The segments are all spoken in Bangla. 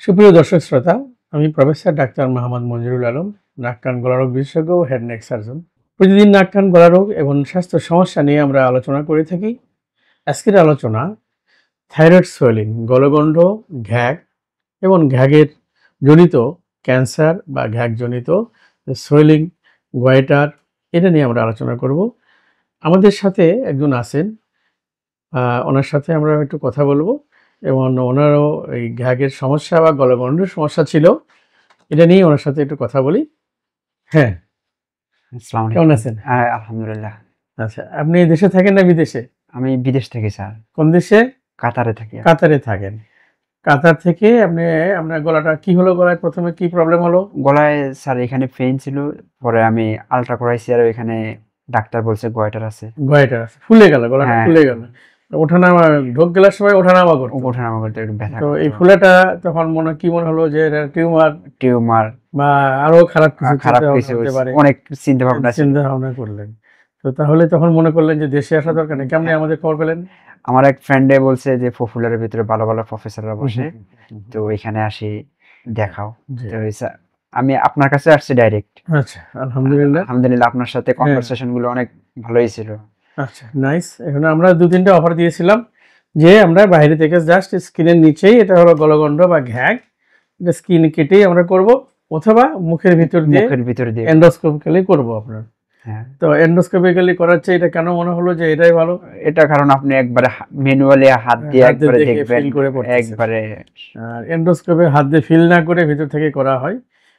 সুপ্রিয় দর্শক শ্রোতা, আমি প্রফেসর ডাক্তার মোহাম্মদ মঞ্জুরুল আলম, নাক কান গলা রোগ বিশেষজ্ঞ ও হেড নেক সার্জন। প্রতিদিন নাক কান গলা রোগ এবং স্বাস্থ্য সমস্যা নিয়ে আমরা আলোচনা করে থাকি। আজকের আলোচনা থাইরয়েড সোয়েলিং, গলগণ্ড, ঘ্যাগ এবং ঘ্যাগের জনিত ক্যান্সার বা ঘ্যাগজনিত সোয়েলিং, গোয়াইটার, এটা নিয়ে আমরা আলোচনা করব। আমাদের সাথে একজন আছেন, ওনার সাথে আমরা একটু কথা বলবো এবং ওনারও এই ঘ্যাগের সমস্যা বা গলগণ্ডের সমস্যা ছিল, এটা নিয়ে ওনার সাথে একটু কথা বলি। হ্যাঁ, আসসালামু কেমন আলাইকুম। আছেন? হ্যাঁ, আলহামদুলিল্লাহ। আচ্ছা, আপনি দেশে থাকেন না বিদেশে? আমি বিদেশ থেকে স্যার, কোন দেশে? কাতারে থাকি। কাতারে থাকেন। কাতার থেকে আপনার গলাটা কি হলো? গলায় প্রথমে কি প্রবলেম হলো? গলায় স্যার এখানে পেইন ছিল, পরে আমি আলট্রা করাইছি আর এখানে ডাক্তার বলছে গয়টার আছে। গলাটা ফুলে গেল, গলাটা হ্যাঁ। ফুলে গেল, ওঠানামা, ঢোক গেলার সময় ওঠানামা করতো। ওঠানামা করতে একটু ব্যথা তো এই করতো। ফুলেটা তখন কি মনে হলো যে এটা টিউমার টিউমার বা আরো খারাপ কিছু খারাপ চিন্তা কিছু ভাবনা হতে পারে, অনেক চিন্তা ভাবনা ছিল। চিন্তা ভাবনা করলেন। তো তাহলে তখন মনে করলেন যে দেশে আসা দরকার নেই। কেমনে আমাদের খবর পেলেন? আমার এক ফ্রেন্ডে বলছে যে পপুলারের ভিতরে ভালো ভালো প্রফেসররা বসে, তো এখানে আসি দেখাও। জি। তো আমি আপনার কাছে আসছি ডাইরেক্ট। আচ্ছা, আলহামদুলিল্লাহ। আলহামদুলিল্লাহ, আপনার সাথে কনভারসেশন গুলো অনেক ভালোই ছিল। আচ্ছা, নাইস। এখন আমরা 2-3টা অফার দিয়েছিলাম যে আমরা বাইরে থেকে জাস্ট স্কিনের নিচেই, এটা হলো গলগণ্ড বা ঘ্যাগ, এটা স্কিন কেটেই আমরা করব, অথবা মুখের ভিতর দিয়ে এন্ডোস্কোপিক্যালি করব আপনার। হ্যাঁ, তো এন্ডোস্কোপিক্যালি করার চেয়ে এটা কেন মনে হলো যে এটাই ভালো? এটা কারণ আপনি একবারে ম্যানুয়ালি হাত দিয়ে হাত দিয়ে একবারে দেখে দেখবেন, feel করে করতেছেন। একবারে আর এন্ডোস্কোপে হাত দিয়ে ফিল না করে ভিতর থেকে করা হয়।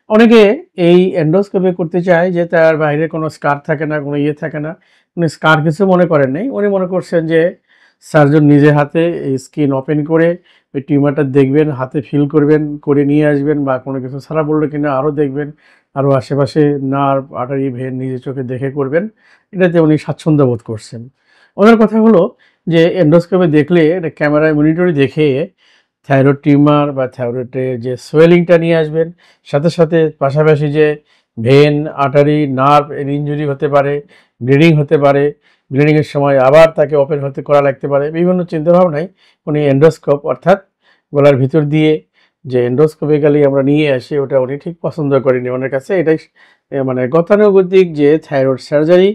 অনেকে এই এন্ডোস্কোপে করতে চায় যে তার বাইরে কোনো স্কার থাকে না, কোনো ইয়ে থাকে না। উনি স্কার কিছু মনে করেন নাই। উনি মনে করছেন যে সার্জন নিজে হাতে এই স্কিন ওপেন করে ওই টিউমারটা দেখবেন, হাতে ফিল করবেন, করে নিয়ে আসবেন, বা কোনো কিছু ছাড়া পড়লো কিনা আরও দেখবেন, আরও আশেপাশে নার্ভ, আর্টারি, ভেন নিজের চোখে দেখে করবেন। এটাতে উনি স্বাচ্ছন্দ্য বোধ করছেন। ওনার কথা হলো যে এন্ডোস্কোপে দেখলে, এটা ক্যামেরায় মনিটরে দেখে থাইরয়েড টিউমার বা থাইরয়েডের যে সোয়েলিংটা নিয়ে আসবেন, সাথে সাথে পাশাপাশি যে ভেন, আর্টারি, নার্ভ এর ইনজুরি হতে পারে, ব্লিডিং হতে পারে, ব্লিডিংয়ের সময় আবার তাকে ওপেন হতে করা লাগতে পারে, বিভিন্ন চিন্তাভাবনায় উনি এন্ডোস্কোপ, অর্থাৎ গলার ভিতর দিয়ে যে এন্ডোস্কোপিক্যালি আমরা নিয়ে আসি, ওটা উনি ঠিক পছন্দ করেনি। ওনার কাছে এটাই মানে গতানুগতিক যে thyroid surgery,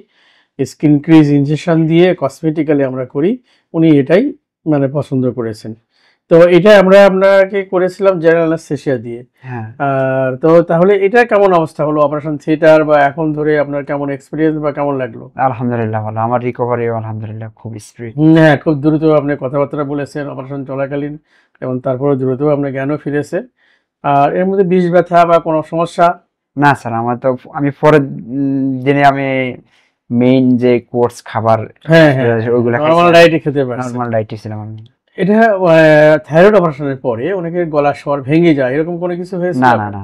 skin crease injection দিয়ে কসমেটিক্যালি আমরা করি, উনি এটাই মানে পছন্দ করেছেন। তো এটা আমরা আপনাকে করেছিলাম জেনারেল অ্যানেস্থেসিয়া দিয়ে। হ্যাঁ। আর তো তাহলে এটা কেমন অবস্থা হলো অপারেশন থিয়েটার, বা এখন ধরে আপনার কেমন এক্সপিরিয়েন্স বা কেমন লাগলো? আলহামদুলিল্লাহ ভালো, আমার রিকভারি আলহামদুলিল্লাহ খুব স্পিড। হ্যাঁ, খুব দ্রুত আপনি কথাবার্তা বলেছেন অপারেশন চলাকালীন, এবং তারপরে দ্রুত আপনার জ্ঞানও ফিরেছে। আর এর মধ্যে বিষ ব্যথা বা কোনো সমস্যা? না স্যার, আমার তো আমি পরের দিনে আমি মেইন যে কোর্স খাবার হ্যাঁ, ওইগুলা নর্মাল ডায়েটে খেতে পারছেন। নর্মাল ডাইটে ছিলাম আমি। এটা থাইরয়েড অপারেশনের পরে অনেকের গলার স্বর ভেঙে যায়, এরকম কোনো কিছু হয়েছে? না না না,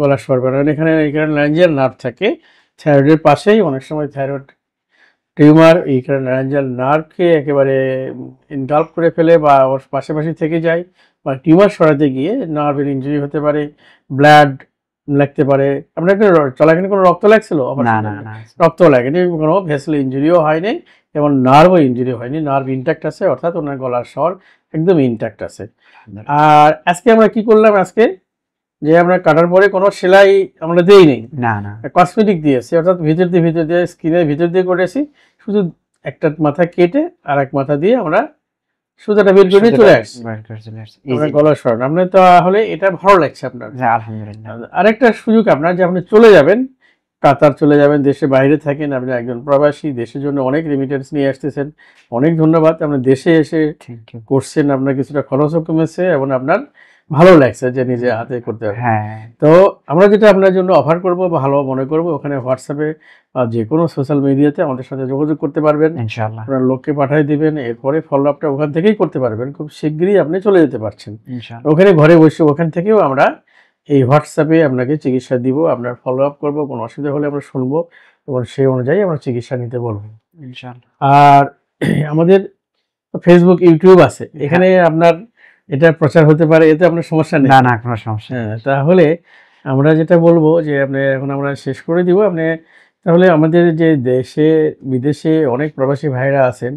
গলার স্বর বেরোয় না। এখানে ল্যারিঞ্জিয়াল নার্ভ থাকে থাইরয়েডের পাশেই। অনেক সময় থাইরয়েড টিউমার এই ল্যারিঞ্জিয়াল নার্ভকে একেবারে ইনগাল্প করে ফেলে, বা ওর পাশাপাশি থেকে যায়, বা টিউমার সরাতে গিয়ে নার্ভের ইনজুরি হতে পারে, ব্লাড লাগতে পারে। আপনার কি চলাকালীন কোনো রক্ত লাগছিল? না না না, রক্ত লাগেনি, কোনো ভেসেল ইনজুরিও হয়নি, এবং নার্ভও ইনজুরি হয়নি। নার্ভ ইনট্যাক্ট আছে, অর্থাৎ ওনার গলার স্বর একদম ইনট্যাক্ট আছে। আর আজকে আমরা কি করলাম? আজকে যে আমরা কাটার পরে কোনো সেলাই আমরা দেই নেই, না না, কসমেটিক দিয়েছি, অর্থাৎ ভিতর দিয়ে স্কিনের ভিতর দিয়ে করেছি। শুধু একটা মাথা কেটে আর এক মাথা দিয়ে আমরা সুতাটা বের করে চলে আসছি। আপনার গলার স্বর আপনার তাহলে এটা ভালো লাগছে আপনার? আলহামদুলিল্লাহ। আরেকটা সুযোগ আপনার, যে আপনি চলে যাবেন, কাতার চলে যাবেন, দেশে বাইরে থাকেন, আপনি একজন প্রবাসী, দেশের জন্য অনেক রেমিটেন্স নিয়ে আসতেছেন, অনেক ধন্যবাদ। আপনি দেশে এসে করছেন, আপনার কিছুটা খরচও কমেছে, এবং আপনার ভালো লাগছে যে নিজে হাতে করতে হবে। হ্যাঁ, তো আমরা যেটা আপনার জন্য অফার করব, ভালো মনে করব, ওখানে হোয়াটসঅ্যাপে বা যে কোনো সোশ্যাল মিডিয়াতে আমাদের সাথে যোগাযোগ করতে পারবেন। ইনশাআল্লাহ আপনার লোককে পাঠিয়ে দিবেন, এরপরে ফলো আপটা ওখান থেকেই করতে পারবেন। খুব শীঘ্রই আপনি চলে যেতে পারছেন ইনশাআল্লাহ। ওখানে, ঘরে বসে ওখান থেকেও আমরা এই হোয়াটসঅ্যাপে আপনাকে চিকিৎসা দিব, আপনার ফলো আপ করবো, কোনো অসুবিধা হলে আমরা শুনবো এবং সেই অনুযায়ী আমরা চিকিৎসা নিতে বলবো। ইনশাআল্লাহ। আর আমাদের ফেসবুক, ইউটিউব আছে, এখানে আপনার এটা প্রচার হতে পারে, এতে আপনার সমস্যা নেই? না না, কোনো সমস্যা হ্যাঁ, তাহলে আমরা যেটা বলবো যে আপনি এখন আমরা শেষ করে দিব। আপনি তাহলে আমাদের যে দেশে বিদেশে অনেক প্রবাসী ভাইরা আছেন,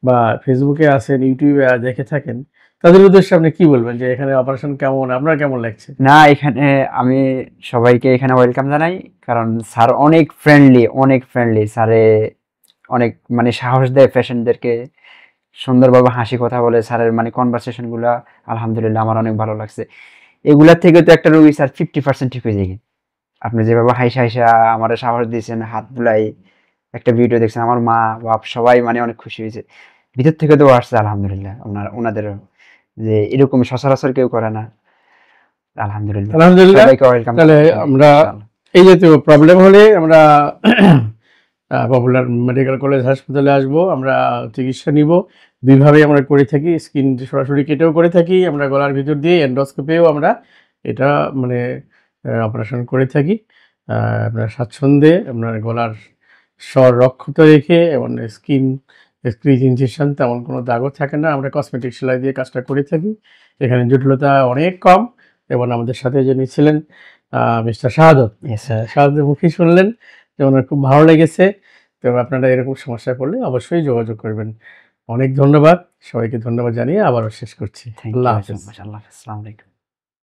বা ফেসবুকে আছেন, ইউটিউবে দেখে থাকেন, তাদের উদ্দেশ্যে আপনি কি বলবেন যে এখানে অপারেশন কেমন, আপনার কেমন লাগছে? না, এখানে আমি সবাইকে এখানে ওয়েলকাম জানাই, কারণ স্যার অনেক ফ্রেন্ডলি স্যারে অনেক মানে সাহস দেয় পেশেন্টদেরকে, সুন্দরভাবে হাসি কথা বলে। স্যারের মানে কনভারসেশন গুলা আলহামদুলিল্লাহ আমার অনেক ভালো লাগছে। এগুলার থেকে তো একটা রোগী স্যার 50% ঠিক হয়ে যায়। আপনি যেভাবে হাইসা হাইসা আমার সাহস দিয়েছেন, হাত বুলাই, একটা ভিডিও দেখছেন, আমার মা বাপ সবাই মানে অনেক খুশি হয়েছে। ভিতর থেকে তো আসছে আলহামদুলিল্লাহ ওনাদের, যে এরকম সচরাচর কেউ করে না। আলহামদুলিল্লাহ, আলহামদুলিল্লাহ। সবাইকে ওয়েলকাম। তাহলে আমরা এই জাতীয় প্রবলেম হলে আমরা পপুলার মেডিকেল কলেজ হাসপাতালে আসব, আমরা চিকিৎসা নিব। দুইভাবেই আমরা করে থাকি, স্কিন সরাসরি কেটেও করে থাকি, আমরা গলার ভিতর দিয়ে এন্ডোস্কোপেও আমরা এটা মানে অপারেশন করে থাকি। আপনার স্বাচ্ছন্দ্যে আপনার গলার স্বর রক্ষিত রেখে এবং স্কিন স্ক্রিচ ইনজেকশন তেমন কোনো দাগও থাকে না, আমরা কসমেটিক সেলাই দিয়ে কাজটা করে থাকি। এখানে জটিলতা অনেক কম। এবং আমাদের সাথে যিনি ছিলেন মিস্টার শাহাদত, শাহাদতের মুখে শুনলেন যে ওনার খুব ভালো লেগেছে। তো আপনারা এরকম সমস্যায় পড়লে অবশ্যই যোগাযোগ করবেন। অনেক ধন্যবাদ, সবাইকে ধন্যবাদ জানিয়ে আবারও শেষ করছি। থ্যাংক আল্লাহ ইউ হাফেজ। So much. আল্লাহ হাফেজ। আসসালামু আলাইকুম।